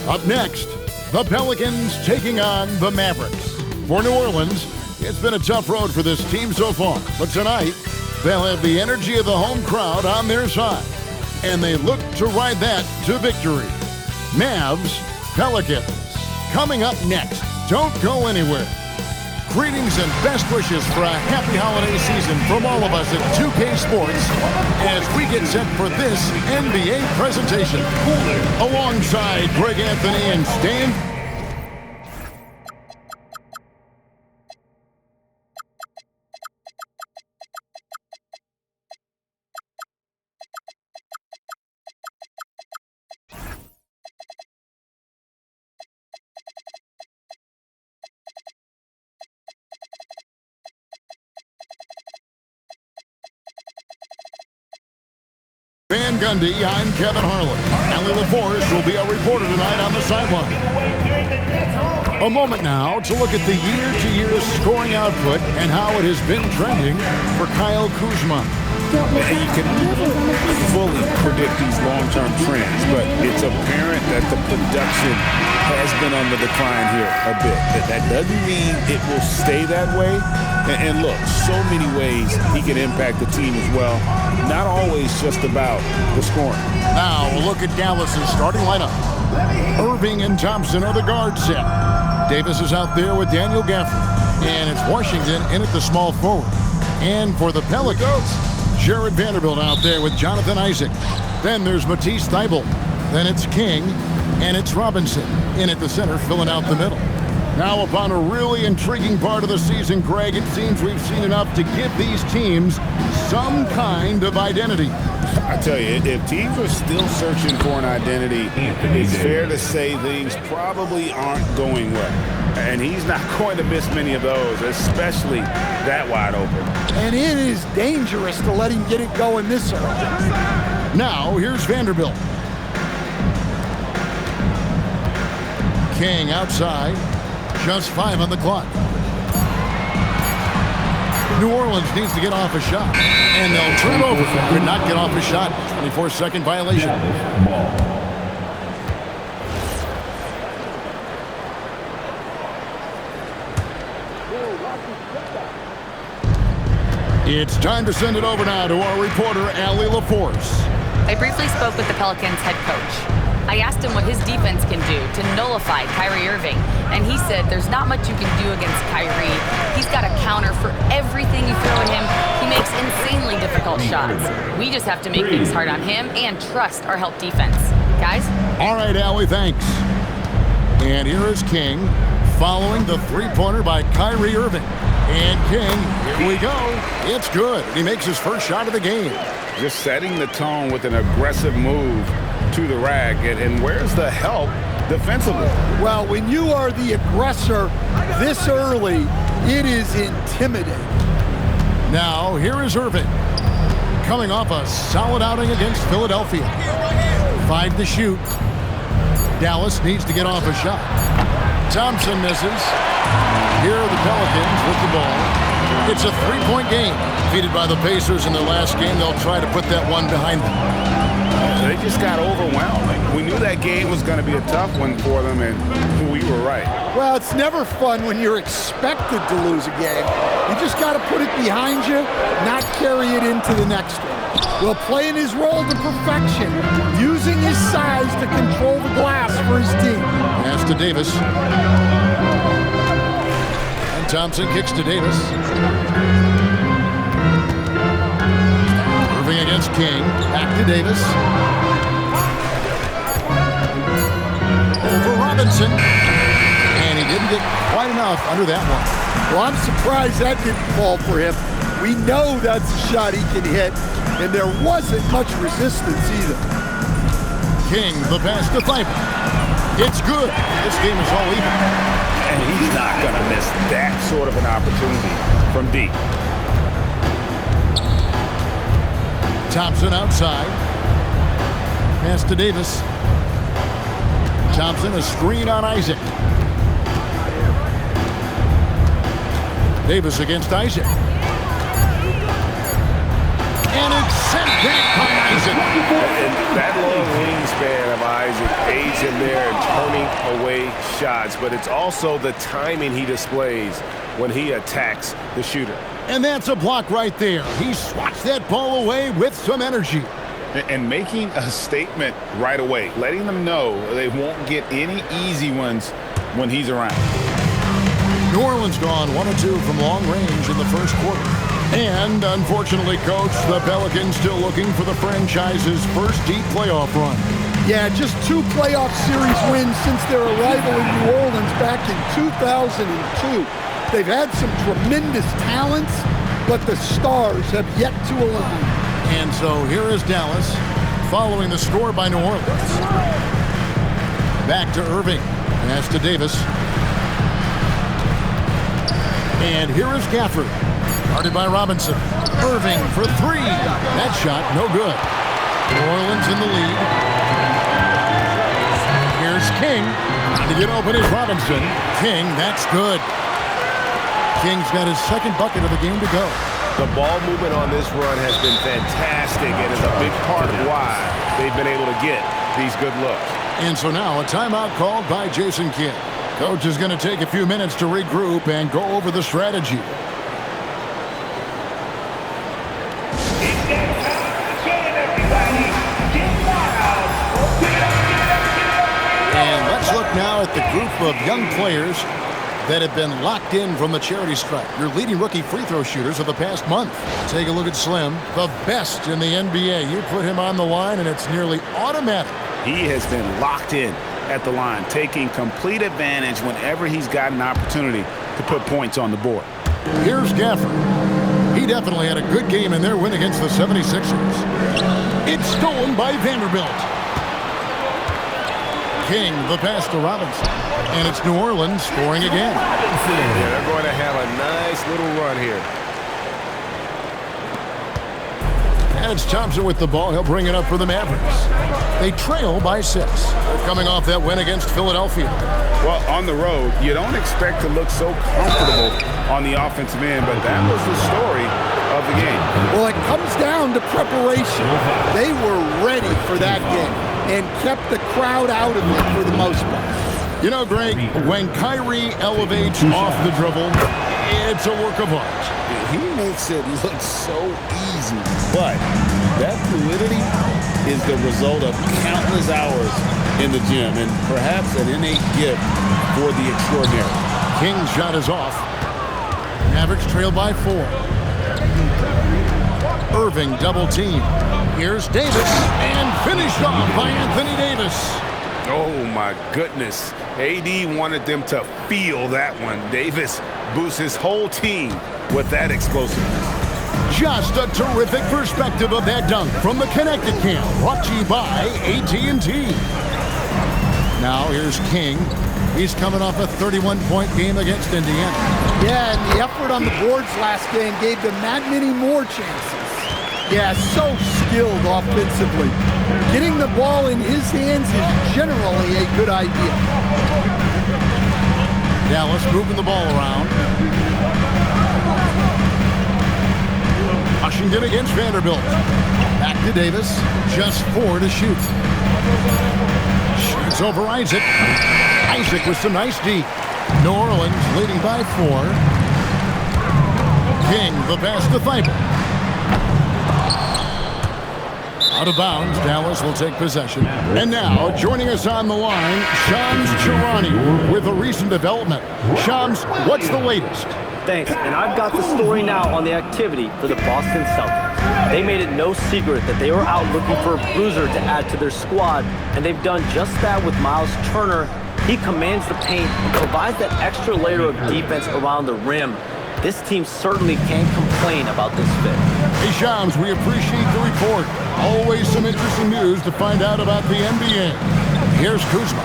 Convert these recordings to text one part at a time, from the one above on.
Up next, the Pelicans taking on the Mavericks. For New Orleans, it's been a tough road for this team so far, but tonight, they'll have the energy of the home crowd on their side, and they look to ride that to victory. Mavs, Pelicans, coming up next. Don't go anywhere. Greetings and best wishes for a happy holiday season from all of us at 2K Sports as we get set for this NBA presentation. Alongside Greg Anthony and Stan. Van Gundy, I'm Kevin Harlan. Allie LaForce will be our reporter tonight on the sideline. A moment now to look at the year-to-year scoring output and how it has been trending for Kyle Kuzma. You can fully predict these long-term trends, but it's apparent that the production has been on the decline here a bit. That doesn't mean it will stay that way. And look, so many ways he can impact the team as well. Not always just about the scoring. Now we'll look at Dallas's starting lineup. Irving and Thompson are the guard set. Davis is out there with Daniel Gafford. And it's Washington in at the small forward. And for the Pelicans, Jared Vanderbilt out there with Jonathan Isaac. Then there's Matisse Thybulle. Then it's King. And it's Robinson in at the center, filling out the middle. Now upon a really intriguing part of the season, Greg, it seems we've seen enough to give these teams some kind of identity. I tell you, if teams are still searching for an identity, it's fair to say things probably aren't going well. And he's not going to miss many of those, especially that wide open. And it is dangerous to let him get it going this early. Now, here's Vanderbilt. King outside. Just 5 on the clock. New Orleans needs to get off a shot. And they'll turn over. Could not get off a shot. 24-second violation. It's time to send it over now to our reporter, Allie LaForce. I briefly spoke with the Pelicans head coach. I asked him what his defense can do to nullify Kyrie Irving, and he said there's not much you can do against Kyrie. He's got a counter for everything you throw at him. He makes insanely difficult shots. We just have to make things hard on him and trust our help defense. Guys? All right, Allie, thanks. And here is King following the three-pointer by Kyrie Irving. And King, here we go. It's good. He makes his first shot of the game. Just setting the tone with an aggressive move to the rack, and where's the help defensively? Well, when you are the aggressor this early, it is intimidating. Now, here is Irving, coming off a solid outing against Philadelphia. 5 to shoot. Dallas needs to get off a shot. Thompson misses. Here are the Pelicans with the ball. It's a 3-point game. Defeated by the Pacers in their last game, they'll try to put that one behind them. They just got overwhelmed. We knew that game was going to be a tough one for them, and we were right. Well, it's never fun when you're expected to lose a game. You just got to put it behind you, not carry it into the next one. Well, playing his role to perfection, using his size to control the glass for his team. Pass to Davis. And Thompson kicks to Davis. Irving against King. Back to Davis. Over Robinson. And he didn't get quite enough under that one. Well, I'm surprised that didn't fall for him. We know that's a shot he can hit, and there wasn't much resistance either. King, the pass to Thybulle. It's good. This game is all even. And he's not going to miss that sort of an opportunity from deep. Thompson outside. Pass to Davis. Thompson, a screen on Isaac. Davis against Isaac. And it's sent back by Isaac. And that long wingspan of Isaac aids him there in turning away shots, but it's also the timing he displays when he attacks the shooter. And that's a block right there. He swats that ball away with some energy. And making a statement right away, letting them know they won't get any easy ones when he's around. New Orleans gone 1 of 2 from long range in the first quarter. And unfortunately, Coach, the Pelicans still looking for the franchise's first deep playoff run. Yeah, just 2 playoff series wins since their arrival in New Orleans back in 2002. They've had some tremendous talents, but the stars have yet to align. And so here is Dallas following the score by New Orleans. Back to Irving. Pass to Davis. And here is Gafford. Guarded by Robinson. Irving for 3. That shot, no good. New Orleans in the lead. Here's King. To get open is Robinson. King, that's good. King's got his second bucket of the game to go. The ball movement on this run has been fantastic and is a big part of why they've been able to get these good looks. And so now a timeout called by Jason Kidd. Coach is going to take a few minutes to regroup and go over the strategy. And let's look now at the group of young players that have been locked in from the charity stripe. Your leading rookie free throw shooters of the past month. Take a look at Slim, the best in the NBA. You put him on the line and it's nearly automatic. He has been locked in at the line, taking complete advantage whenever he's got an opportunity to put points on the board. Here's Gafford. He definitely had a good game in their win against the 76ers. It's stolen by Vanderbilt. King, the pass to Robinson. And it's New Orleans scoring again. Yeah, they're going to have a nice little run here. And it's Thompson with the ball. He'll bring it up for the Mavericks. They trail by 6. They're coming off that win against Philadelphia. Well, on the road, you don't expect to look so comfortable on the offensive end, but that was the story of the game. Well, it comes down to preparation. They were ready for that game and kept the crowd out of it for the most part. You know, Greg, when Kyrie elevates off the dribble, it's a work of art. He makes it look so easy, but that fluidity is the result of countless hours in the gym and perhaps an innate gift for the extraordinary. King's shot is off. Mavericks trail by 4. Irving double team. Here's Davis and finished off by Anthony Davis. Oh my goodness. AD wanted them to feel that one. Davis boosts his whole team with that explosiveness. Just a terrific perspective of that dunk from the Connected Camp, brought to you by AT&T. Now here's King. He's coming off a 31-point game against Indiana. Yeah, and the effort on the boards last game gave them that many more chances. Yeah, so skilled offensively. Getting the ball in his hands is generally a good idea. Dallas moving the ball around. Washington against Vanderbilt. Back to Davis. Just 4 to shoot. Shoots over Isaac. Isaac with some nice D. New Orleans leading by 4. King, the pass to Thibault. Out of bounds, Dallas will take possession. And now, joining us on the line, Shams Charania with a recent development. Shams, what's the latest? Thanks, and I've got the story now on the activity for the Boston Celtics. They made it no secret that they were out looking for a bruiser to add to their squad, and they've done just that with Miles Turner. He commands the paint and provides that extra layer of defense around the rim. This team certainly can't complain about this fit. Hey, Shams, we appreciate the report. Always some interesting news to find out about the NBA. Here's Kuzma,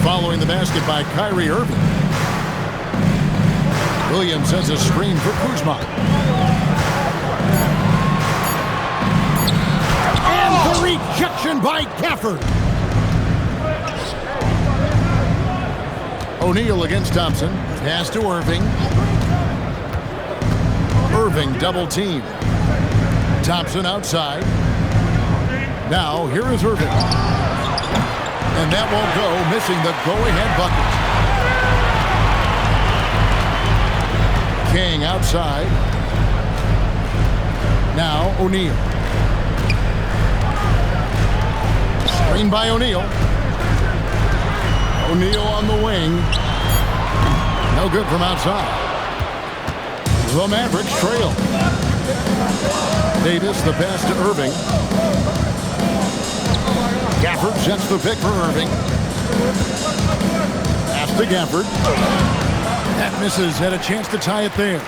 following the basket by Kyrie Irving. Williams has a screen for Kuzma. And the rejection by Gafford. O'Neal against Thompson. Pass to Irving. Irving double team. Thompson outside. Now, here is Irving. And that won't go, missing the go-ahead bucket. King outside. Now O'Neal. Screen by O'Neal. O'Neal on the wing. No good from outside. The Mavericks trail. Davis, the pass to Irving. Gafford sets the pick for Irving. Pass to Gafford. That misses. Had a chance to tie it there.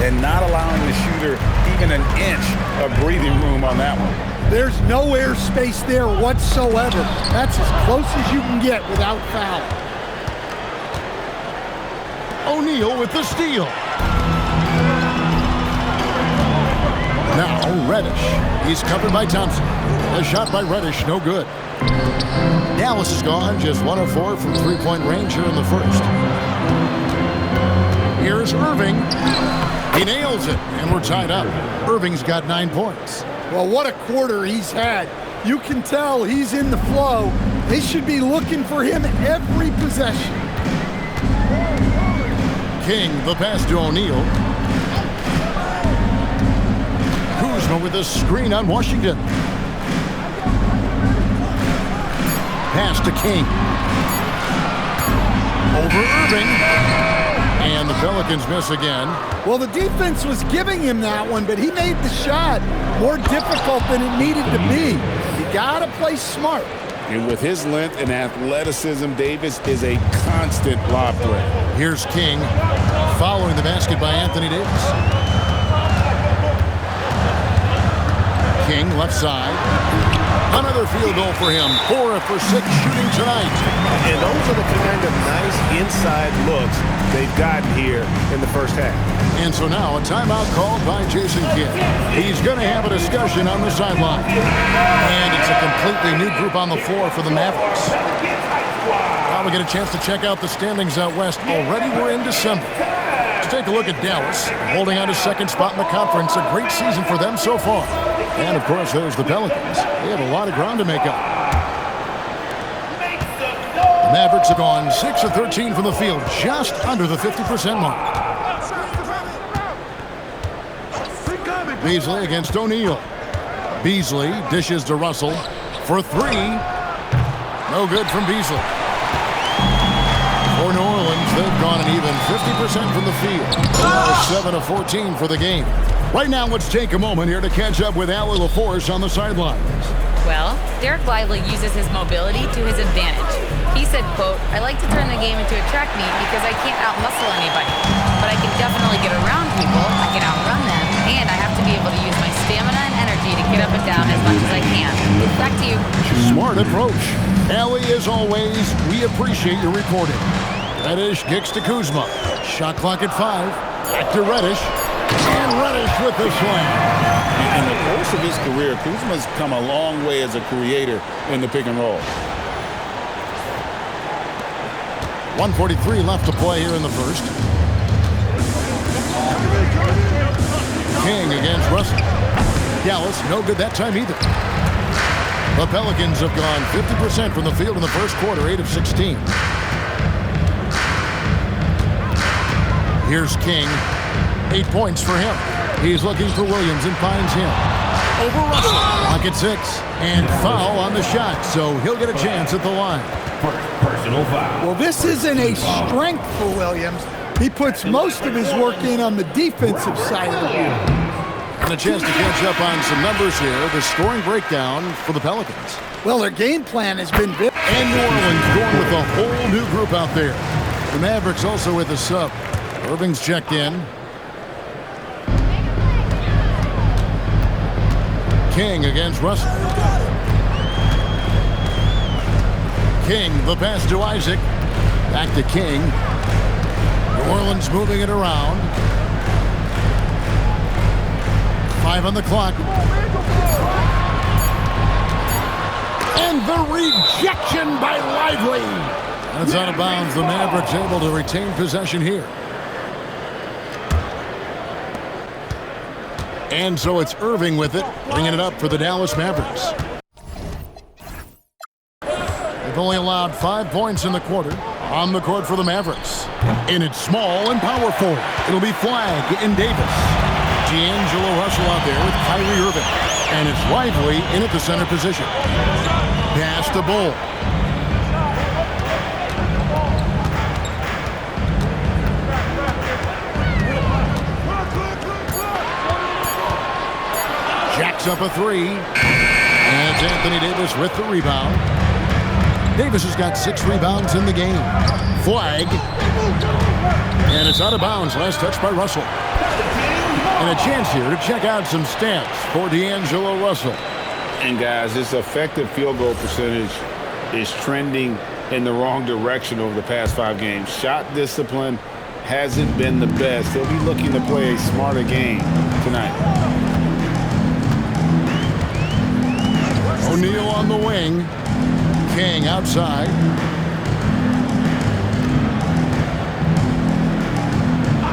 And not allowing the shooter even an inch of breathing room on that one. There's no air space there whatsoever. That's as close as you can get without foul. O'Neal with the steal. Now Reddish. He's covered by Thompson. A shot by Reddish, no good. Dallas is gone, just 1 of 4 from three-point range here in the first. Here's Irving. He nails it, and we're tied up. Irving's got 9 points. Well, what a quarter he's had. You can tell he's in the flow. They should be looking for him every possession. King, the pass to O'Neal. Kuzma with a screen on Washington. Pass to King. Over Irving. And the Pelicans miss again. Well, the defense was giving him that one, but he made the shot more difficult than it needed to be. You gotta play smart. And with his length and athleticism, Davis is a constant lob threat. Here's King, following the basket by Anthony Davis. King, left side. Another field goal for him. 4 for 6 shooting tonight. And those are the kind of nice inside looks they've gotten here in the first half. And so now a timeout called by Jason Kidd. He's going to have a discussion on the sideline. And it's a completely new group on the floor for the Mavericks. Now we get a chance to check out the standings out west. Already we're in December. Let's take a look at Dallas, holding on to second spot in the conference. A great season for them so far. And, of course, there's the Pelicans. They have a lot of ground to make up. The Mavericks have gone 6 of 13 from the field, just under the 50% mark. Beasley against O'Neal. Beasley dishes to Russell for 3. No good from Beasley. For New Orleans, they've gone an even 50% from the field. 7 of 14 for the game. Right now, let's take a moment here to catch up with Allie LaForce on the sidelines. Well, Derek Lively uses his mobility to his advantage. He said, quote, "I like to turn the game into a track meet because I can't out-muscle anybody. But I can definitely get around people, I can outrun them, and I have to be able to use my stamina and energy to get up and down as much as I can." Back to you. Smart approach. Allie, as always, we appreciate your reporting. Reddish kicks to Kuzma. Shot clock at 5. Back to Reddish. And Reddish with the slam. In the course of his career, Kuzma's come a long way as a creator in the pick and roll. 1:43 left to play here in the first. King against Russell. Dallas, no good that time either. The Pelicans have gone 50% from the field in the first quarter, 8 of 16. Here's King. 8 points for him. He's looking for Williams and finds him. Over Russell. Clock at 6. And foul on the shot, so he'll get a chance at the line. Personal foul. Well, this isn't a strength for Williams. He puts most of his work in on the defensive side of the ball. And a chance to catch up on some numbers here. The scoring breakdown for the Pelicans. Well, their game plan has been big. And New Orleans going with a whole new group out there. The Mavericks also with a sub. Irving's checked in. King against Russell. King, the pass to Isaac. Back to King. New Orleans moving it around. 5 on the clock. And the rejection by Lively. And it's out of bounds. The Mavericks able to retain possession here. And so it's Irving with it, bringing it up for the Dallas Mavericks. They've only allowed 5 points in the quarter. On the court for the Mavericks. And it's small and powerful. It'll be Flag and Davis. D'Angelo Russell out there with Kyrie Irving. And it's Lively in at the center position. Pass to Bull. Jacks up a three. And it's Anthony Davis with the rebound. Davis has got 6 rebounds in the game. Flag. And it's out of bounds. Last touch by Russell. And a chance here to check out some stats for D'Angelo Russell. And guys, this effective field goal percentage is trending in the wrong direction over the past 5 games. Shot discipline hasn't been the best. They'll be looking to play a smarter game tonight. O'Neal on the wing. King outside.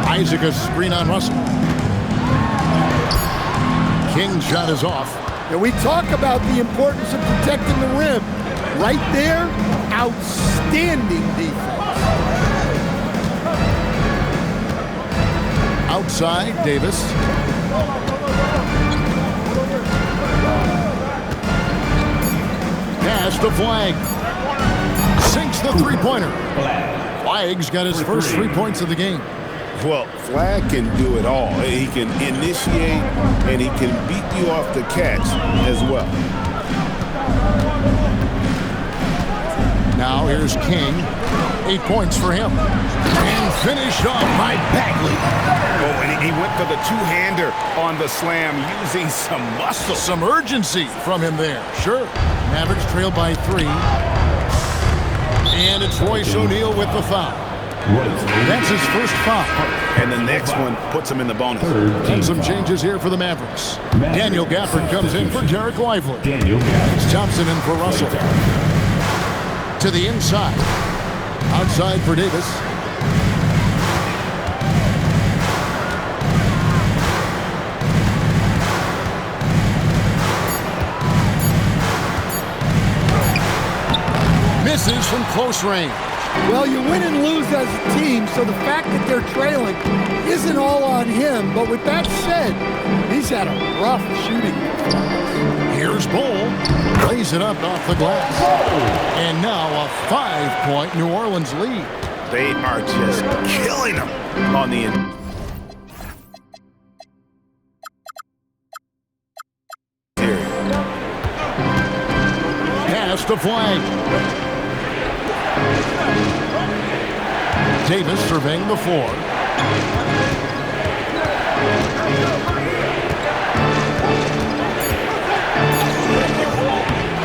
Isaac a screen on Russell. King's shot is off. And we talk about the importance of protecting the rim. Right there, outstanding defense. Outside, Davis. Pass to Flag. Sinks the three-pointer. Flag's got his first 3 points of the game. Well, Flag can do it all. He can initiate, and he can beat you off the catch as well. Now here's King. 8 points for him. And finished off by Bagley. Oh, and he went for the two-hander on the slam using some muscle. Some urgency from him there. Sure. Mavericks trail by 3. And it's Royce O'Neal with the foul. That's his first foul. And the next one puts him in the bonus. And some changes here for the Mavericks. Daniel Gafford comes in for Derek Lively. It's Thompson in for Russell. To the inside. Outside for Davis. Misses from close range. Well, you win and lose as a team, so the fact that they're trailing isn't all on him. But with that said, he's had a rough shooting performance. Here's Bull. Lays it up off the glass. And now a 5-point New Orleans lead. They are just killing them on the end. Pass to Flag. Davis surveying the floor.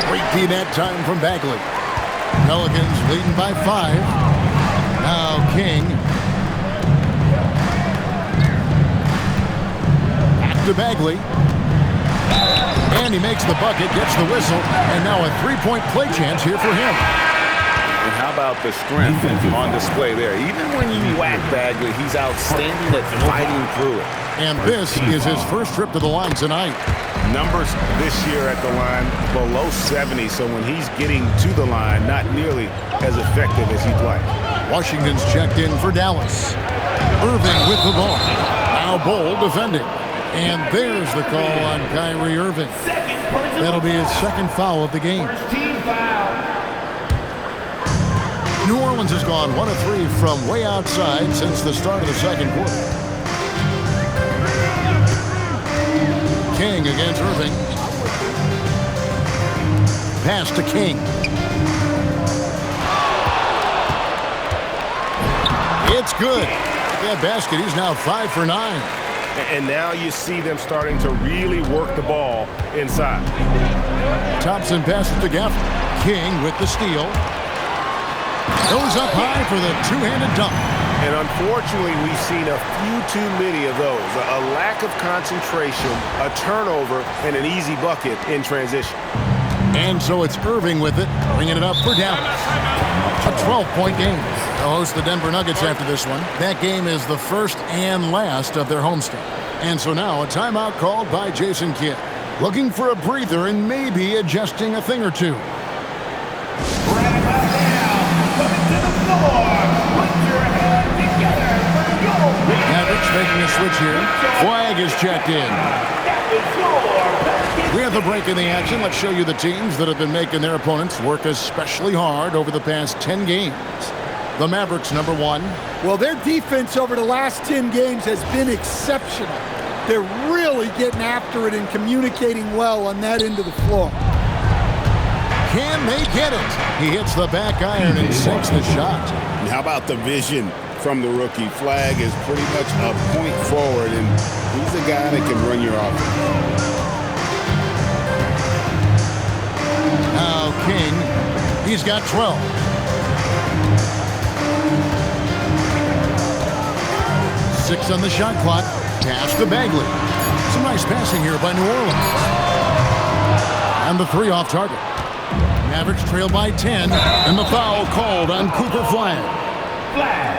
Great D that time from Bagley. Pelicans leading by 5. Now King. Back to Bagley. And he makes the bucket, gets the whistle, and now a 3-point play chance here for him. And how about the strength on display there? Even when you whack Bagley, he's outstanding at fighting through it. And this is his first trip to the line tonight. Numbers this year at the line below 70, so when he's getting to the line, not nearly as effective as he'd like. Washington's checked in for Dallas. Irving with the ball. Now Bull defending. And there's the call on Kyrie Irving. That'll be his second foul of the game. New Orleans has gone 1 of 3 from way outside since the start of the second quarter. King against Irving. Pass to King. It's good. That basket, he's now 5 for 9. And now you see them starting to really work the ball inside. Thompson passes to Gafford. King with the steal. Goes up high for the two-handed dunk. And unfortunately, we've seen a few too many of those. A lack of concentration, a turnover, and an easy bucket in transition. And so it's Irving with it, bringing it up for Dallas. A 12-point game. They'll host the Denver Nuggets after this one. That game is the first and last of their homestand. And so now a timeout called by Jason Kidd. Looking for a breather and maybe adjusting a thing or two. Mavericks making a switch here. Flag is checked in. We have the break in the action. Let's show you the teams that have been making their opponents work especially hard over the past 10 games. The Mavericks, number 1. Well, their defense over the last 10 games has been exceptional. They're really getting after it and communicating well on that end of the floor. Can they get it? He hits the back iron and sinks the shot. And how about the vision from the rookie? Flag is pretty much a point forward, and he's a guy that can run your offense. Now King, he's got 12. Six on the shot clock. Pass to Bagley. Some nice passing here by New Orleans. And the 3 off target. Mavericks trail by 10, and the foul called on Cooper Flag.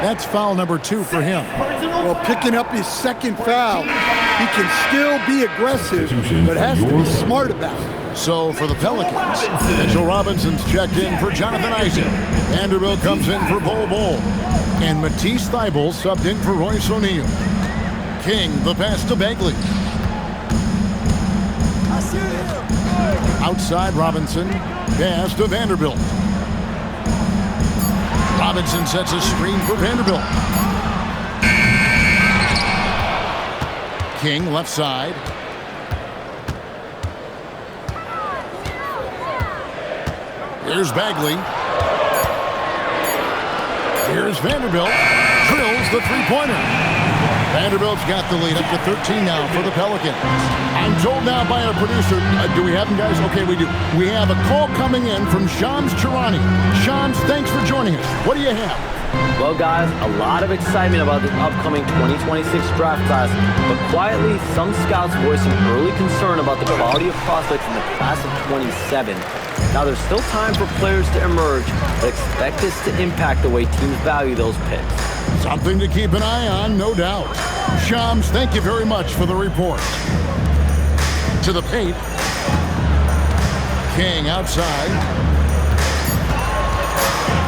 That's foul number 2 for him. Well, picking up his second foul, he can still be aggressive, but has to be smart about it. So for the Pelicans, Mitchell Robinson's checked in for Jonathan Isaac. Vanderbilt comes in for Bol Bol. And Matisse Thybulle subbed in for Royce O'Neal. King, the pass to Bagley. Outside Robinson, pass to Vanderbilt. Robinson sets a screen for Vanderbilt. King, left side. Here's Bagley. Here's Vanderbilt. Drills the three-pointer. Vanderbilt's got the lead up to 13 now for the Pelicans. I'm told now by our producer, do we have them, guys? Okay, we do. We have a call coming in from Shams Charani. Shams, thanks for joining us. What do you have? Well, guys, a lot of excitement about the upcoming 2026 draft class, but quietly, some scouts voicing early concern about the quality of prospects in the class of 27. Now, there's still time for players to emerge, but expect this to impact the way teams value those picks. Something to keep an eye on, no doubt. Shams, thank you very much for the report. To the paint. King outside.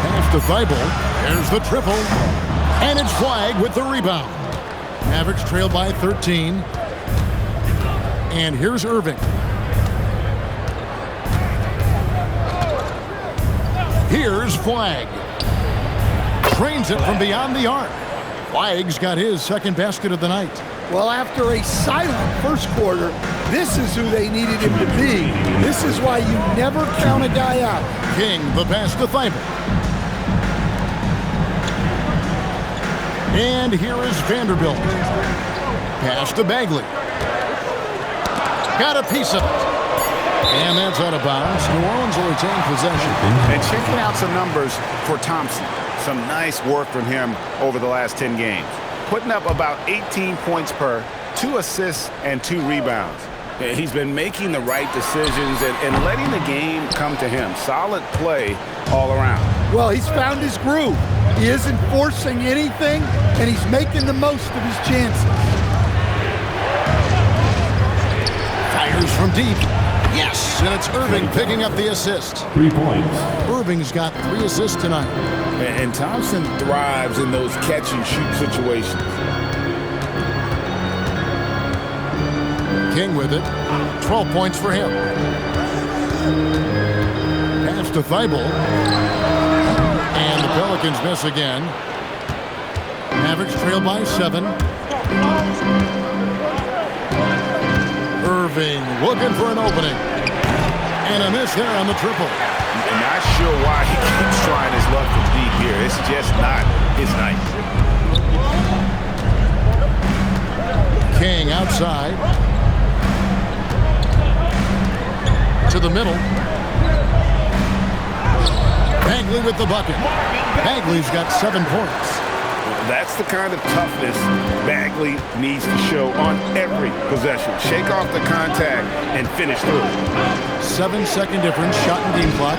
Pass to Thybulle. There's the triple. And it's Flag with the rebound. Mavericks trail by 13. And here's Irving. Here's Flag. Trains it from beyond the arc. Flag's got his second basket of the night. Well, after a silent first quarter, this is who they needed him to be. This is why you never count a guy out. King, the pass to Thybulle. And here is Vanderbilt. Pass to Bagley. Got a piece of it. And that's out of bounds. New Orleans will retain possession. And checking out some numbers for Thompson. Some nice work from him over the last 10 games. Putting up about 18 points per, 2 assists, and 2 rebounds. He's been making the right decisions and letting the game come to him. Solid play all around. Well, he's found his groove. He isn't forcing anything, and he's making the most of his chances. Fires from deep. Yes, and it's Irving picking up the assist. 3 points. Irving's got 3 assists tonight. And Thompson thrives in those catch-and-shoot situations. King with it. 12 points for him. Pass to Thybulle. And the Pelicans miss again. Mavericks trail by 7. Irving looking for an opening. And a miss there on the triple. I'm not sure why he keeps trying his luck from deep here. It's just not his night. King outside. To the middle. Bagley with the bucket. Bagley's got 7 points. That's the kind of toughness Bagley needs to show on every possession. Shake off the contact and finish through. 7-second difference, shot and game clock.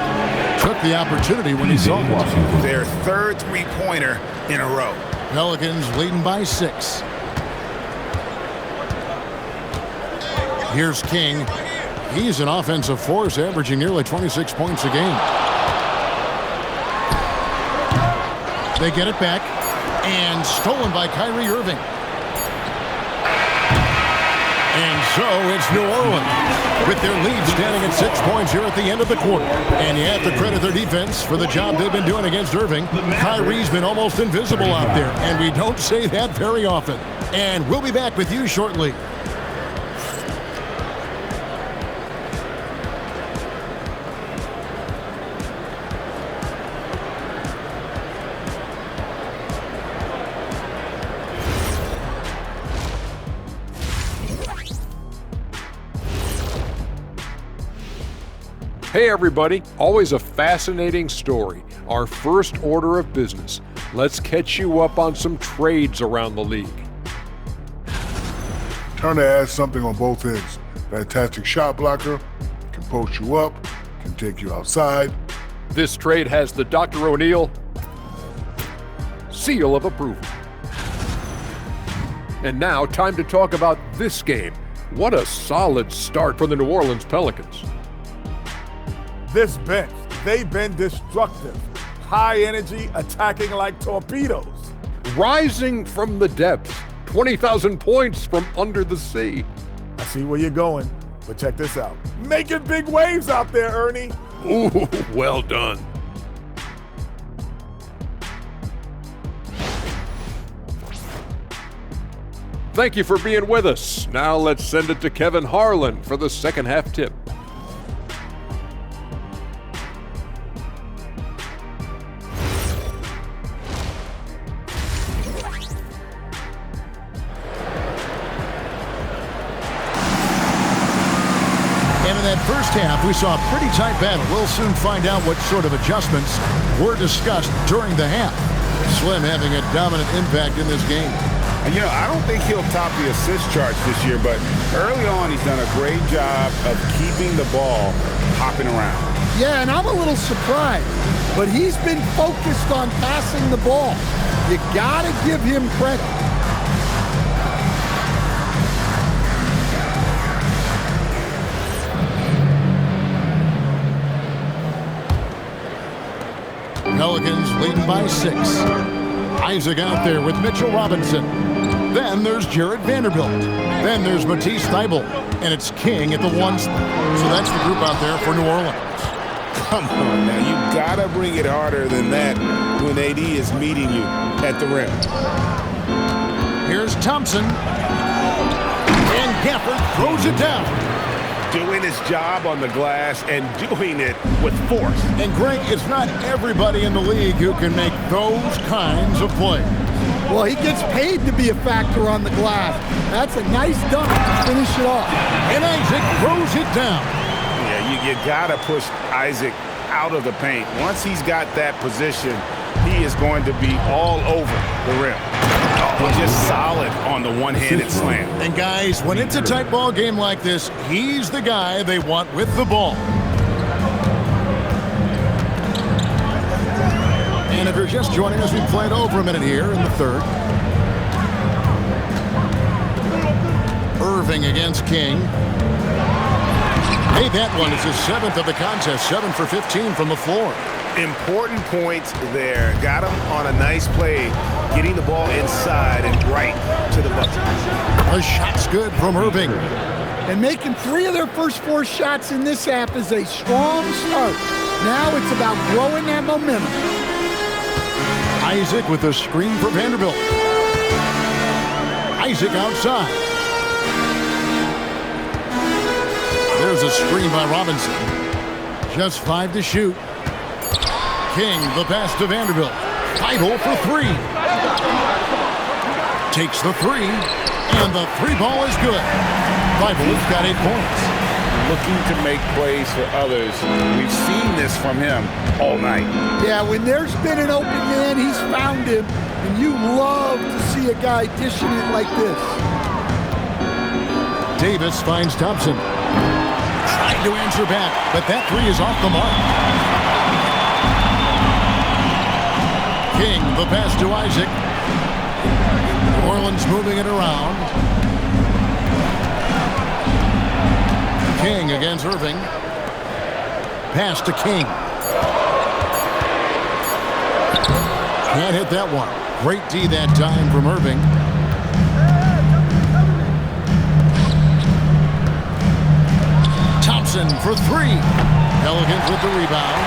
Took the opportunity when he saw it. Their third three-pointer in a row. Pelicans leading by 6. Here's King. He's an offensive force, averaging nearly 26 points a game. They get it back. And stolen by Kyrie Irving. And so it's New Orleans with their lead standing at 6 points here at the end of the quarter. And you have to credit their defense for the job they've been doing against Irving. Kyrie's been almost invisible out there, and we don't say that very often. And we'll be back with you shortly. Hey everybody, always a fascinating story. Our first order of business. Let's catch you up on some trades around the league. Turner adds something on both ends. Fantastic shot blocker, can post you up, can take you outside. This trade has the Dr. O'Neil seal of approval. And now, time to talk about this game. What a solid start for the New Orleans Pelicans. This bench, they've been destructive. High energy, attacking like torpedoes. Rising from the depths, 20,000 points from under the sea. I see where you're going, but check this out. Making big waves out there, Ernie. Ooh, well done. Thank you for being with us. Now let's send it to Kevin Harlan for the second half tip. First half, we saw a pretty tight battle. We'll soon find out what sort of adjustments were discussed during the half. Slim having a dominant impact in this game. And, I don't think he'll top the assist charts this year, but early on he's done a great job of keeping the ball hopping around. Yeah, and I'm a little surprised, but he's been focused on passing the ball. You got to give him credit. Pelicans leading by 6. Isaac out there with Mitchell Robinson. Then there's Jared Vanderbilt. Then there's Matisse Thybulle. And it's King at the 1 spot. So that's the group out there for New Orleans. Come on now, you gotta bring it harder than that when AD is meeting you at the rim. Here's Thompson. And Gafford throws it down. Doing his job on the glass and doing it with force. And Greg, it's not everybody in the league who can make those kinds of plays. Well, he gets paid to be a factor on the glass. That's a nice dunk to finish it off. And Isaac throws it down. Yeah, you gotta push Isaac out of the paint. Once he's got that position, he is going to be all over the rim. He's just solid on the one-handed slam. And guys, when it's a tight ball game like this, he's the guy they want with the ball. And if you're just joining us, we've played over a minute here in the third. Irving against King. Hey, that one is his 7th of the contest, 7 for 15 from the floor. Important points there. Got him on a nice play, getting the ball inside and right to the bucket. The shot's good from Irving. And making 3 of their first 4 shots in this half is a strong start. Now it's about growing that momentum. Isaac with a screen for Vanderbilt. Isaac outside. There's a screen by Robinson. Just 5 to shoot. King, the pass to Vanderbilt. Thybulle for 3. Takes the 3, and the 3 ball is good. Thybulle's got 8 points. Looking to make plays for others. We've seen this from him all night. Yeah, when there's been an open man, he's found him, and you love to see a guy dishing it like this. Davis finds Thompson. Trying to answer back, but that 3 is off the mark. King, the pass to Isaac. New Orleans moving it around. King against Irving. Pass to King. Can't hit that one. Great D that time from Irving. Thompson for three. Pelicans with the rebound.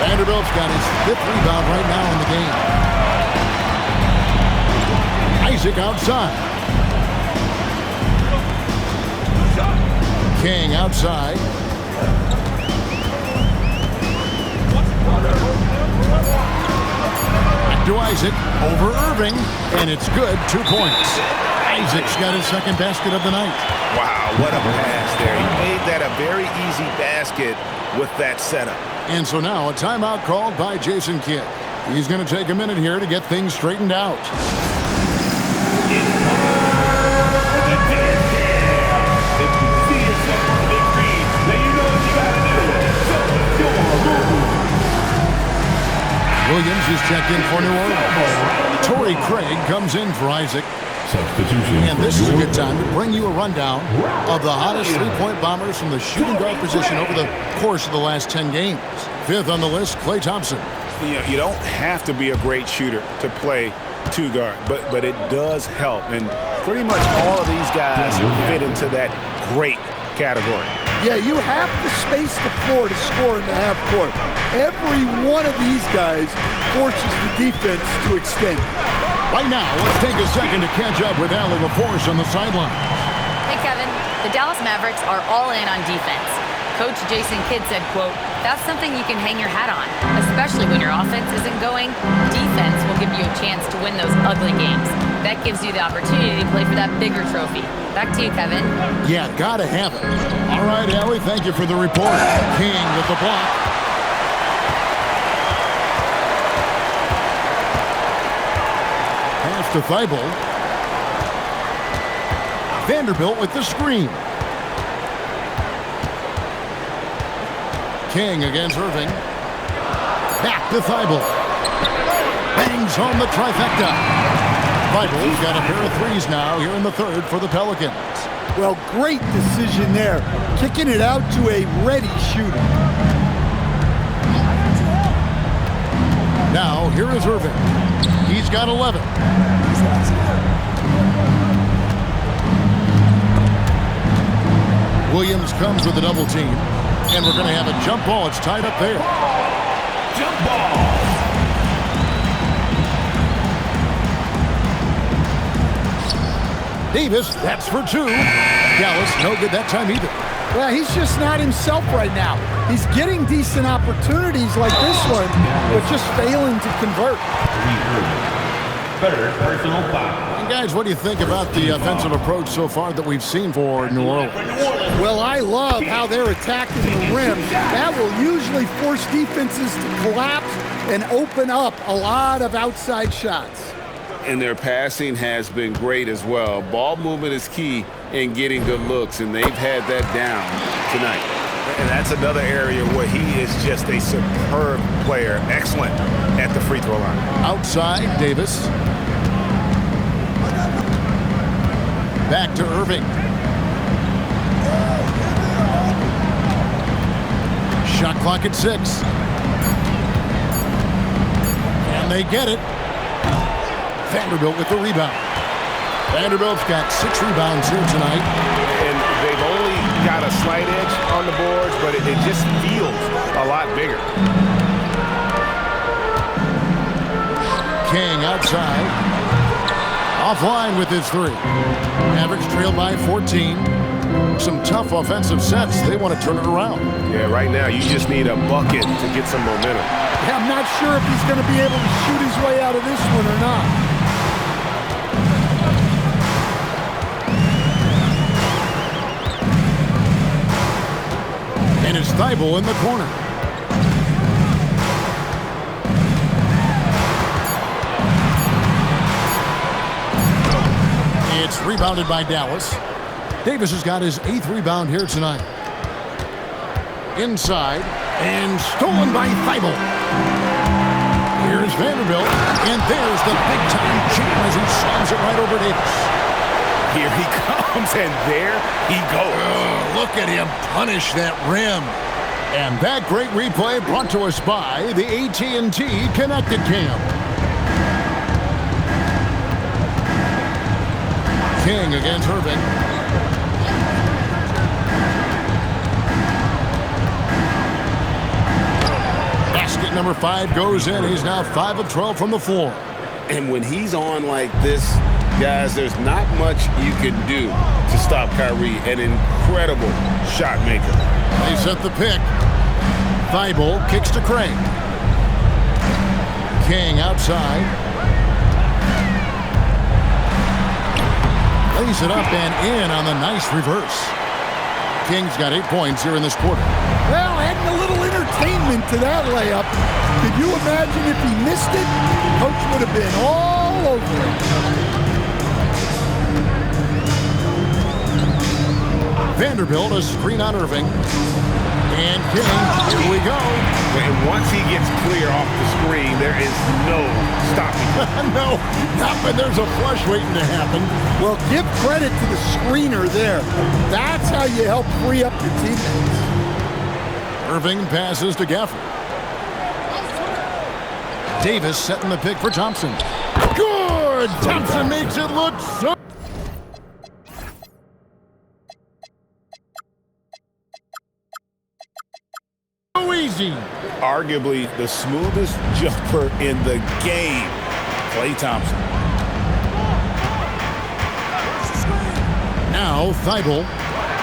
Vanderbilt's got his 5th rebound right now in the game. Isaac outside. King outside. Back to Isaac. Over Irving. And it's good. 2 points. Isaac's got his 2nd basket of the night. Wow, what a pass there. He made that a very easy basket with that setup. And so now a timeout called by Jason Kidd. He's going to take a minute here to get things straightened out. Williams is checked in for New Orleans. Torrey Craig comes in for Isaac. And this is a good time to bring you a rundown of the hottest three-point bombers from the shooting guard position over the course of the last 10 games. 5th on the list, Klay Thompson. You don't have to be a great shooter to play 2 guard, but it does help. And pretty much all of these guys fit into that great category. Yeah, you have to space the floor to score in the half court. Every one of these guys forces the defense to extend. Right now, let's take a second to catch up with Allie LaForce on the sideline. Hey, Kevin. The Dallas Mavericks are all in on defense. Coach Jason Kidd said, quote, "That's something you can hang your hat on, especially when your offense isn't going. Defense will give you a chance to win those ugly games. That gives you the opportunity to play for that bigger trophy." Back to you, Kevin. Yeah, gotta have it. All right, Allie, thank you for the report. King with the block. Pass to Thibault. Vanderbilt with the screen. King against Irving. Back to Thibault. Bangs home the trifecta. Thibault's got a pair of threes now here in the 3rd for the Pelicans. Well, great decision there. Kicking it out to a ready shooter. Now, here is Irving. He's got 11. Williams comes with a double team. And we're going to have a jump ball. It's tied up there. Jump ball. Davis, that's for 2. Dallas, no good that time either. Well, he's just not himself right now. He's getting decent opportunities like this one, but just failing to convert. 3rd personal foul. And guys, what do you think about the offensive approach so far that we've seen for New Orleans? Well, I love how they're attacking the rim. That will usually force defenses to collapse and open up a lot of outside shots. And their passing has been great as well. Ball movement is key in getting good looks, and they've had that down tonight. And that's another area where he is just a superb player. Excellent at the free throw line. Outside, Davis. Back to Irving. Shot clock at 6. And they get it. Vanderbilt with the rebound. Vanderbilt's got 6 rebounds here tonight. And they've only got a slight edge on the boards, but it just feels a lot bigger. King outside. Offline with his 3. Mavericks trail by 14. Some tough offensive sets. They want to turn it around. Yeah, right now you just need a bucket to get some momentum. Yeah, I'm not sure if he's going to be able to shoot his way out of this one or not. And it's Thibault in the corner. It's rebounded by Dallas. Davis has got his 8th rebound here tonight. Inside, and stolen by Thibault. Here's Vanderbilt, and there's the big-time jam as he slams it right over Davis. Here he comes, and there he goes. Oh, look at him punish that rim. And that great replay brought to us by the AT&T Connected Cam. King against Irving. Shot number 5 goes in. He's now 5 of 12 from the floor. And when he's on like this, guys, there's not much you can do to stop Kyrie, an incredible shot maker. They set the pick. Thibault kicks to Craig. King outside. Lays it up and in on the nice reverse. King's got 8 points here in this quarter. Well, adding a little entertainment to that layup. Could you imagine if he missed it? Coach would have been all over it. Vanderbilt, a screen on Irving. And King, here we go. And once he gets clear off the screen, there is no stopping him. No, not when there's a flush waiting to happen. Well, give credit to the screener there. That's how you help free up your teammates. Irving passes to Gafford. Davis setting the pick for Thompson. Good! Thompson makes it look so easy. Arguably the smoothest jumper in the game, Klay Thompson. Now Thibault,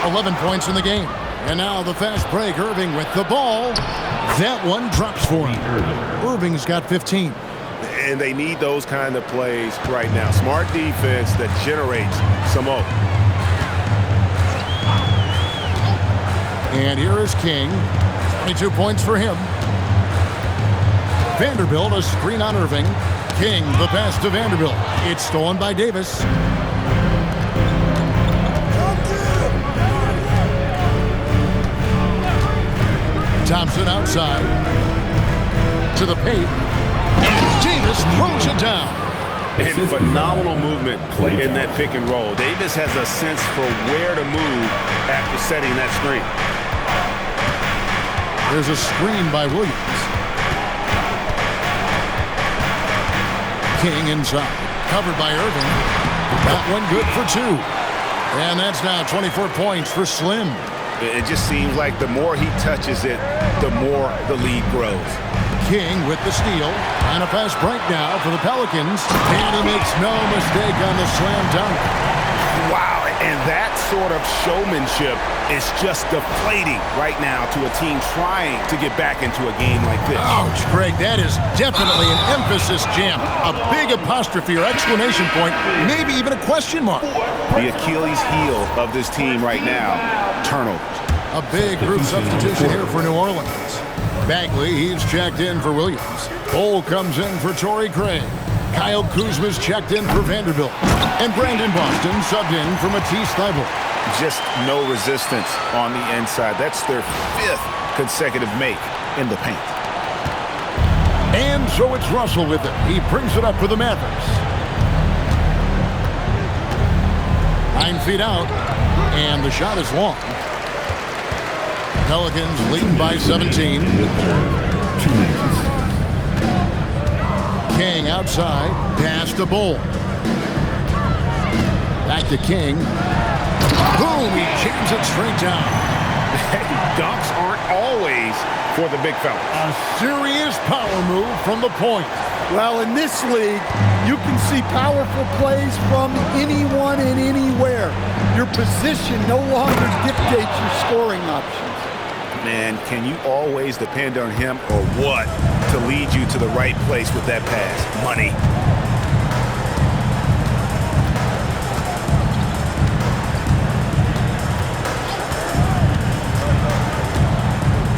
11 points in the game. And now the fast break, Irving with the ball. That one drops for him. Irving's got 15. And they need those kind of plays right now. Smart defense that generates some hope. And here is King. 22 points for him. Vanderbilt, a screen on Irving. King, the pass to Vanderbilt. It's stolen by Davis. Thompson outside. To the paint. And Davis throws it down. And phenomenal movement in that pick and roll. Davis has a sense for where to move after setting that screen. There's a screen by Williams. King inside. Covered by Irving. That one good for 2. And that's now 24 points for Slim. It just seems like the more he touches it, the more the lead grows. King with the steal. And a fast break now for the Pelicans. And he makes no mistake on the slam dunk. Wow, and that sort of showmanship is just deflating right now to a team trying to get back into a game like this. Ouch, Greg, that is definitely an emphasis jam. A big apostrophe or exclamation point, maybe even a question mark. The Achilles heel of this team right now, turnovers. A big group substitution here for New Orleans. Bagley, he's checked in for Williams. Cole comes in for Torrey Craig. Kyle Kuzma's checked in for Vanderbilt. And Brandon Boston subbed in for Matisse Thybulle. Just no resistance on the inside. That's their 5th consecutive make in the paint. And so it's Russell with it. He brings it up for the Mavericks. 9 feet out. And the shot is long. Pelicans leading by 17. King outside. Pass to Bull. Back to King. Boom! He jams it straight down. Dunks aren't always for the big fella. A serious power move from the point. Well, in this league, you can see powerful plays from anyone and anywhere. Your position no longer dictates your scoring options. Man, can you always depend on him or what to lead you to the right place with that pass? Money.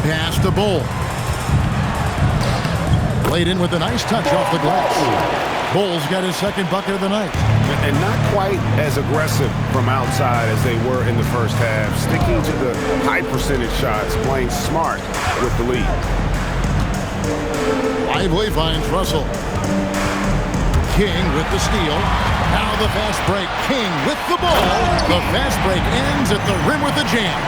Pass to Bull. Played in with a nice touch off the glass. Bull's got his 2nd bucket of the night. And not quite as aggressive from outside as they were in the first half. Sticking to the high percentage shots, playing smart with the lead. Lively finds Russell. King with the steal. Now the fast break. King with the ball. The fast break ends at the rim with a jam.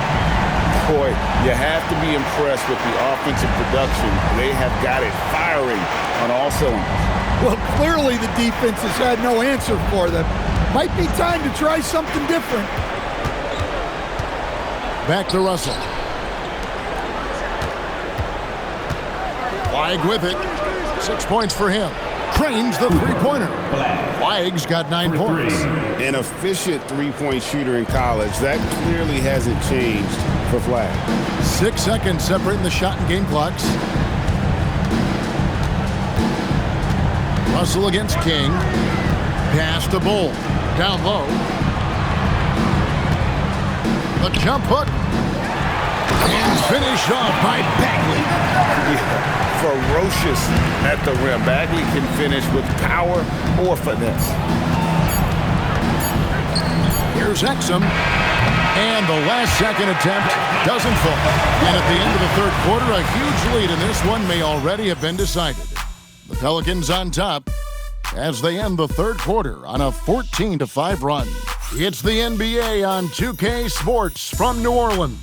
Boy, you have to be impressed with the offensive production. They have got it firing on all cylinders. Well, clearly the defense has had no answer for them. Might be time to try something different. Back to Russell. Flag with it. 6 points for him. Trains the three-pointer. Flag's got 9 points. An efficient three-point shooter in college. That clearly hasn't changed for Flag. 6 seconds separating the shot and game clocks. Russell against King. Pass to Bull. Down low. The jump hook. And finished off by Bagley. Yeah, ferocious at the rim. Bagley can finish with power or finesse. Here's Exum. And the last second attempt doesn't fall. And at the end of the third quarter, a huge lead in this one may already have been decided. The Pelicans on top as they end the third quarter on a 14-5 run. It's the NBA on 2K Sports from New Orleans.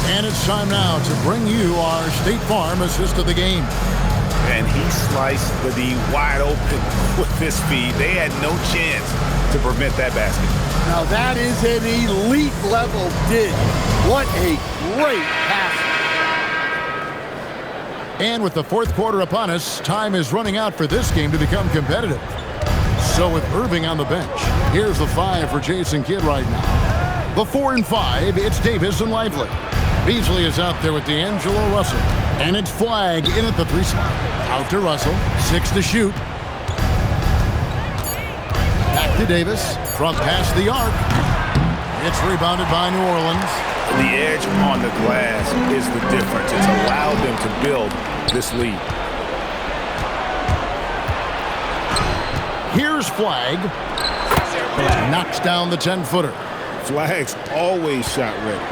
And it's time now to bring you our State Farm assist of the game. And he sliced the D wide open with his speed. They had no chance to prevent that basket. Now that is an elite level dig. What a great pass. And with the fourth quarter upon us, time is running out for this game to become competitive. So with Irving on the bench, here's the 5 for Jason Kidd right now. The 4 and 5, it's Davis and Lively. Beasley is out there with D'Angelo Russell. And it's Flag in at the 3 slot. Out to Russell, 6 to shoot. Back to Davis, from past the arc. It's rebounded by New Orleans. The edge on the glass is the difference. It's allowed them to build this lead. Here's Flag. Knocks down the 10-footer. Flag's always shot ready.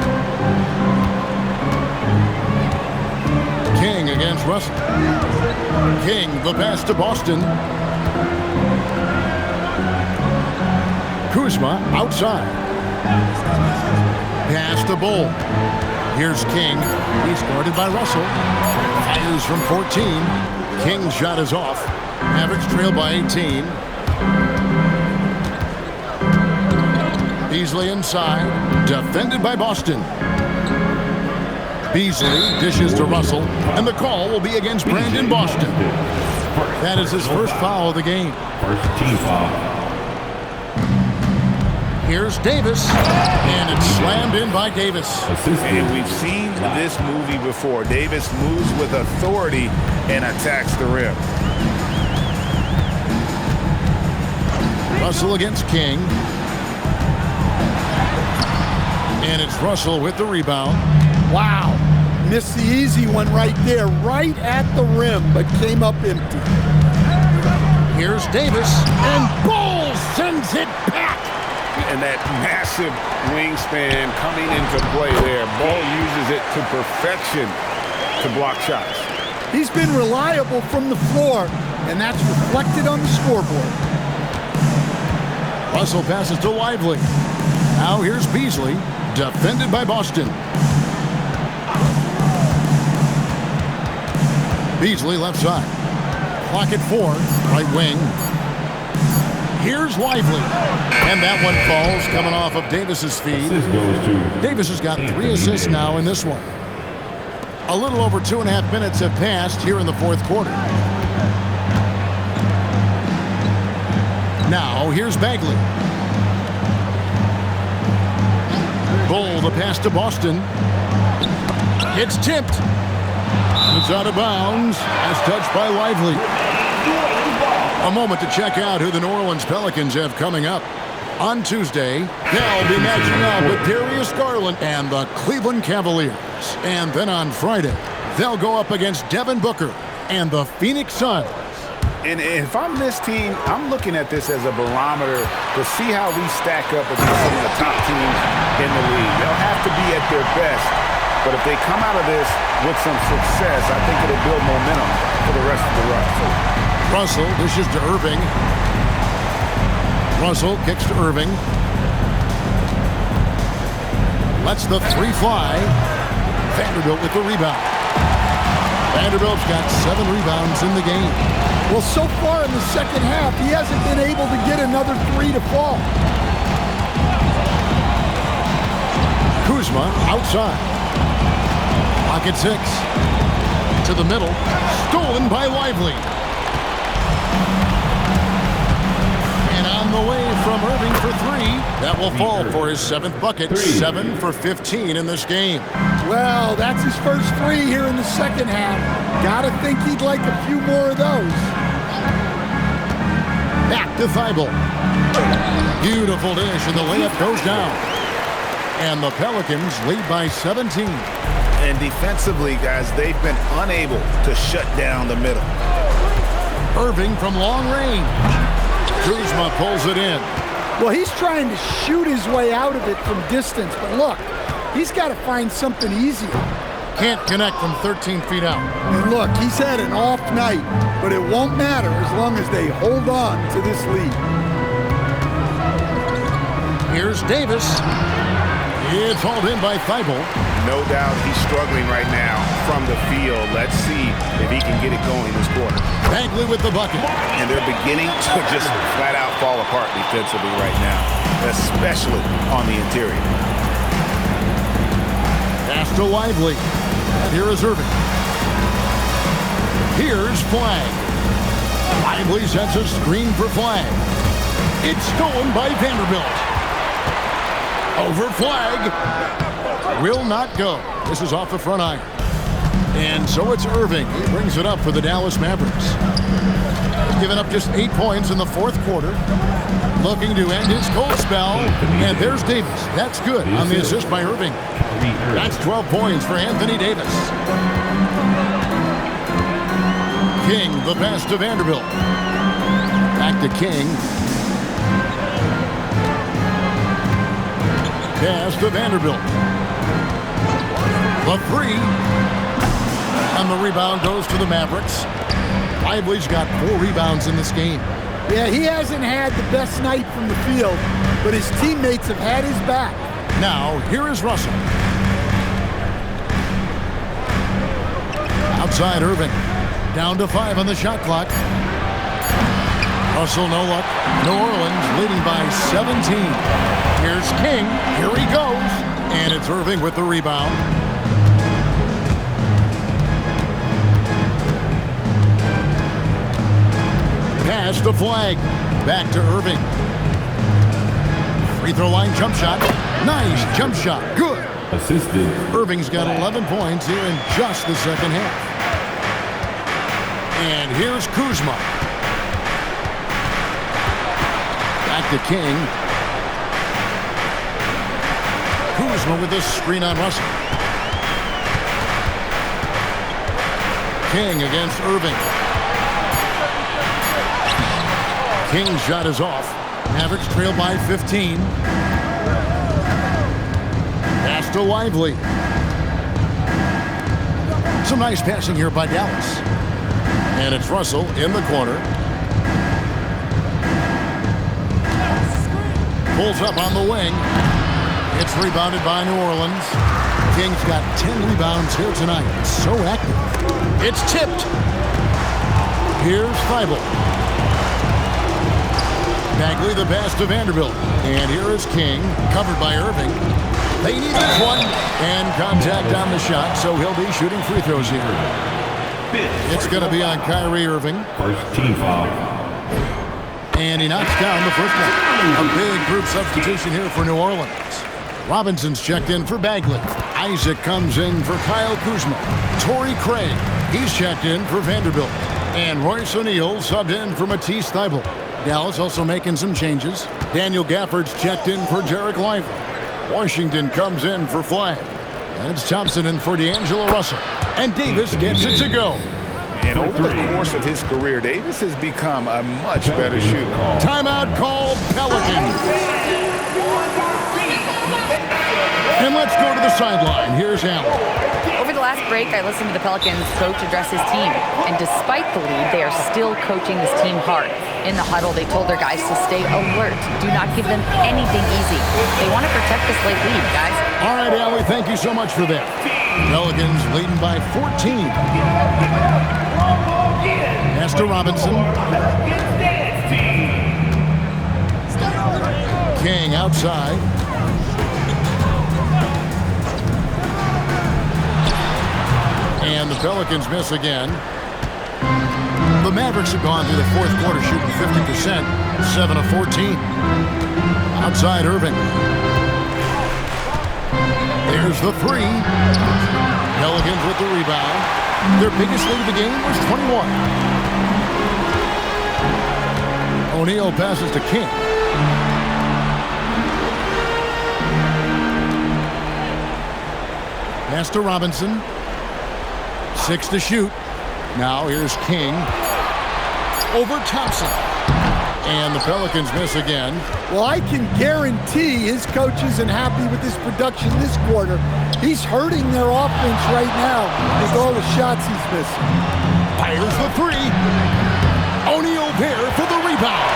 King against Russell. King, the pass to Boston. Kuzma outside. Pass to Bull. Here's King. He's guarded by Russell. Fires from 14. King's shot is off. Mavericks trail by 18. Beasley inside. Defended by Boston. Beasley dishes to Russell, and the call will be against Brandon Boston. That is his first foul of the game. First team foul. Here's Davis, and it's slammed in by Davis. And we've seen this movie before. Davis moves with authority and attacks the rim. Russell against King. And it's Russell with the rebound. Wow. Missed the easy one right there, right at the rim, but came up empty. Here's Davis, and Bull sends it back. And that massive wingspan coming into play there. Bull uses it to perfection to block shots. He's been reliable from the floor, and that's reflected on the scoreboard. Russell passes to Lively. Now here's Beasley, defended by Boston. Beasley left side. Clock at 4, right wing. Here's Lively. And that one falls coming off of Davis's feed. Davis has got 3 assists now in this one. A little over 2.5 minutes have passed here in the fourth quarter. Now here's Bagley. Bull, the pass to Boston. It's tipped. It's out of bounds as touched by Lively. A moment to check out who the New Orleans Pelicans have coming up. On Tuesday, they'll be matching up with Darius Garland and the Cleveland Cavaliers. And then on Friday, they'll go up against Devin Booker and the Phoenix Suns. And if I'm this team, I'm looking at this as a barometer to see how we stack up against some of the top teams in the league. They'll have to be at their best, but if they come out of this with some success, I think it'll build momentum for the rest of the run. Russell dishes to Irving. Russell kicks to Irving. Lets the 3 fly. Vanderbilt with the rebound. Vanderbilt's got 7 rebounds in the game. Well, so far in the second half, he hasn't been able to get another 3 to fall. Kuzma outside. Pocket 6. To the middle. Stolen by Lively. And on the way from Irving for 3. That will fall for his 7th bucket. 7 for 15 in this game. Well, that's his first 3 here in the second half. Gotta think he'd like a few more of those. Back to Thibault. Beautiful dish, and the layup goes down. And the Pelicans lead by 17. And defensively, guys, they've been unable to shut down the middle. Irving from long range. Kuzma pulls it in. Well, he's trying to shoot his way out of it from distance, but look, he's got to find something easier. Can't connect from 13 feet out. And look, he's had an off night, but it won't matter as long as they hold on to this lead. Here's Davis. It's hauled in by Thibault. No doubt he's struggling right now from the field. Let's see if he can get it going this quarter. Bagley with the bucket. And they're beginning to just flat out fall apart defensively right now, especially on the interior. Pass to Lively. And here is Irving. Here's Flag. Lively sets a screen for Flag. It's stolen by Vanderbilt. Over Flag. Will not go. This is off the front iron. And so it's Irving. He brings it up for the Dallas Mavericks. He's given up just 8 points in the 4th quarter. Looking to end his cold spell. And there's Davis. That's good on the assist by Irving. That's 12 points for Anthony Davis. King, the pass to Vanderbilt. Back to King. Pass to Vanderbilt. The 3. And the rebound goes to the Mavericks. Lively's got 4 rebounds in this game. Yeah, he hasn't had the best night from the field, but his teammates have had his back. Now, here is Russell. Outside Irving. Down to 5 on the shot clock. Russell, no luck. New Orleans leading by 17. Here's King. Here he goes. And it's Irving with the rebound. Pass to Flag. Back to Irving. Free throw line jump shot. Nice jump shot. Good. Assisted. Irving's got 11 points here in just the second half. And here's Kuzma. Back to King. Kuzma with this screen on Russell. King against Irving. King's shot is off. Mavericks trail by 15. Pass to Lively. Some nice passing here by Dallas. And it's Russell in the corner. Pulls up on the wing. It's rebounded by New Orleans. King's got 10 rebounds here tonight. So active. It's tipped. Here's Thibault. Bagley the pass to Vanderbilt. And here is King, covered by Irving. They need this one. And contact on the shot, so he'll be shooting free throws here. It's going to be on Kyrie Irving. First team foul. And he knocks down the first one. A big group substitution here for New Orleans. Robinson's checked in for Bagley. Isaac comes in for Kyle Kuzma. Torrey Craig, he's checked in for Vanderbilt. And Royce O'Neal subbed in for Matisse Thybulle. Dallas also making some changes. Daniel Gafford's checked in for Derek Lively. Washington comes in for Flag. And it's Thompson in for D'Angelo Russell. And Davis gets it to go. And over the course of his career, Davis has become a much better shooter. Timeout called Pelicans. And let's go to the sideline. Here's Allen. Over the last break, I listened to the Pelicans coach address his team. And despite the lead, they are still coaching this team hard. In the huddle, they told their guys to stay alert. Do not give them anything easy. They want to protect this late lead, guys. All right, Allie, thank you so much for that. Pelicans leading by 14. Master Robinson. King outside. And the Pelicans miss again. The Mavericks have gone through the fourth quarter shooting 50%, 7 of 14. Outside Irving. There's the three. Pelicans with the rebound. Their biggest lead of the game was 21. O'Neal passes to King. Master Robinson. 6 to shoot. Now here's King. Over Thompson. And the Pelicans miss again. Well, I can guarantee his coach isn't happy with his production this quarter. He's hurting their offense right now with all the shots he's missing. Fires the three. O'Neal there for the rebound.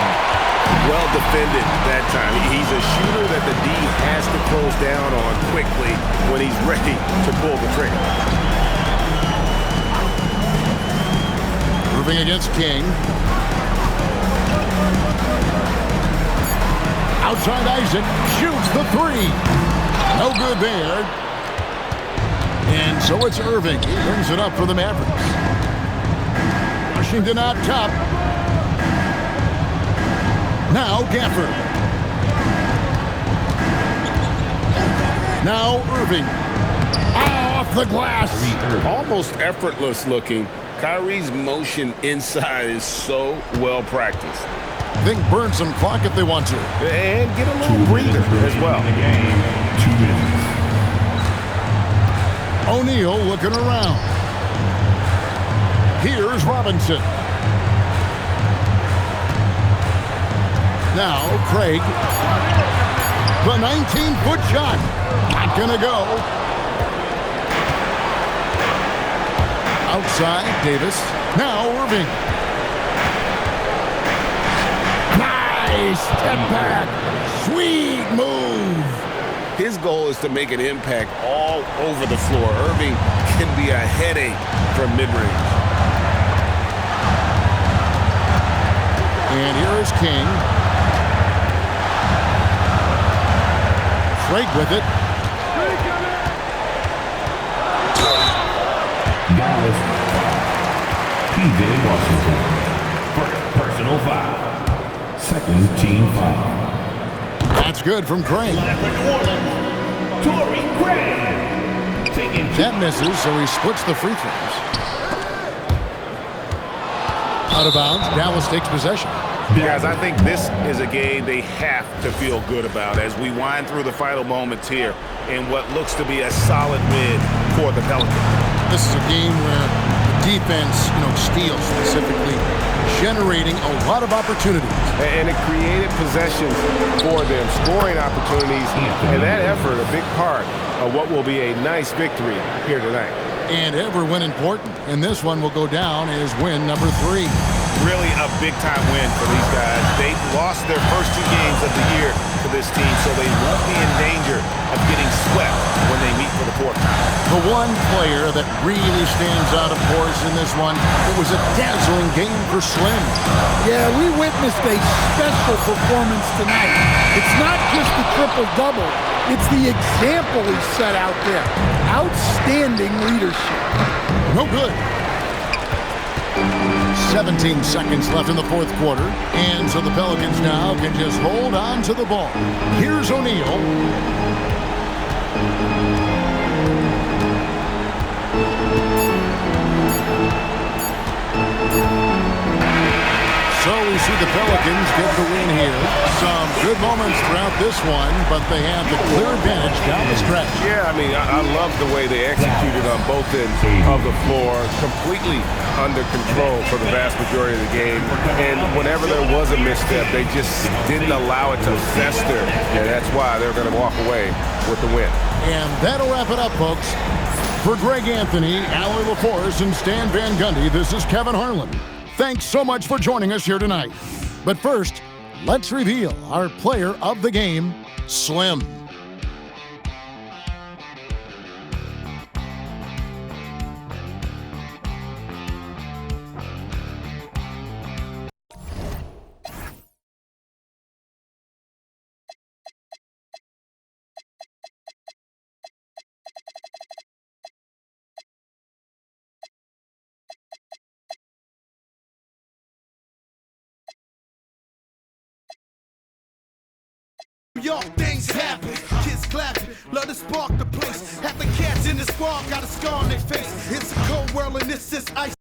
Well defended that time. He's a shooter that the D has to close down on quickly when he's ready to pull the trigger. Moving against King. Outside Isaac shoots the three. No good there. And so it's Irving. He brings it up for the Mavericks. Washington out top. Now Gafford. Now Irving. Off the glass. Almost effortless looking. Kyrie's motion inside is so well practiced. Think burn some clock if they want to. And get a little breather as well. 2 minutes. O'Neal looking around. Here's Robinson. Now Craig. The 19-foot shot. Not gonna go. Outside Davis. Now Irving. Nice step back. Sweet move. His goal is to make an impact all over the floor. Irving can be a headache from mid-range. And here is King. Craig with it. Dallas. PJ Washington. First personal foul. Second team foul. That's good from Craig. That misses, so he splits the free throws. Out of bounds, Dallas takes possession. Guys, I think this is a game they have to feel good about as we wind through the final moments here in what looks to be a solid win for the Pelicans. This is a game where the defense, steals specifically, generating a lot of opportunities. And it created possessions for them, scoring opportunities, and that effort a big part of what will be a nice victory here tonight. And every win important, and this one will go down as win number 3. Really a big-time win for these guys. They lost their first 2 games of the year to this team, so they won't be in danger of getting swept when they meet for the 4th time. The one player that really stands out, of course, in this one, it was a dazzling game for Slim. Yeah, we witnessed a special performance tonight. It's not just the triple-double. It's the example he set out there. Outstanding leadership. No good. 17 seconds left in the 4th quarter, and so the Pelicans now can just hold on to the ball. Here's O'Neal. So we see the Pelicans get the win here. Some good moments throughout this one, but they have the clear advantage down the stretch. Yeah, I love the way they executed on both ends of the floor, completely under control for the vast majority of the game. And whenever there was a misstep, they just didn't allow it to fester. And that's why they're going to walk away with the win. And that'll wrap it up, folks. For Greg Anthony, Allie LaForce, and Stan Van Gundy, this is Kevin Harlan. Thanks so much for joining us here tonight. But first, let's reveal our player of the game, Slim. York, things happen. Kids clapping, love to spark the place. Half the cats in the squad got a scar on their face. It's a cold world and this is ice.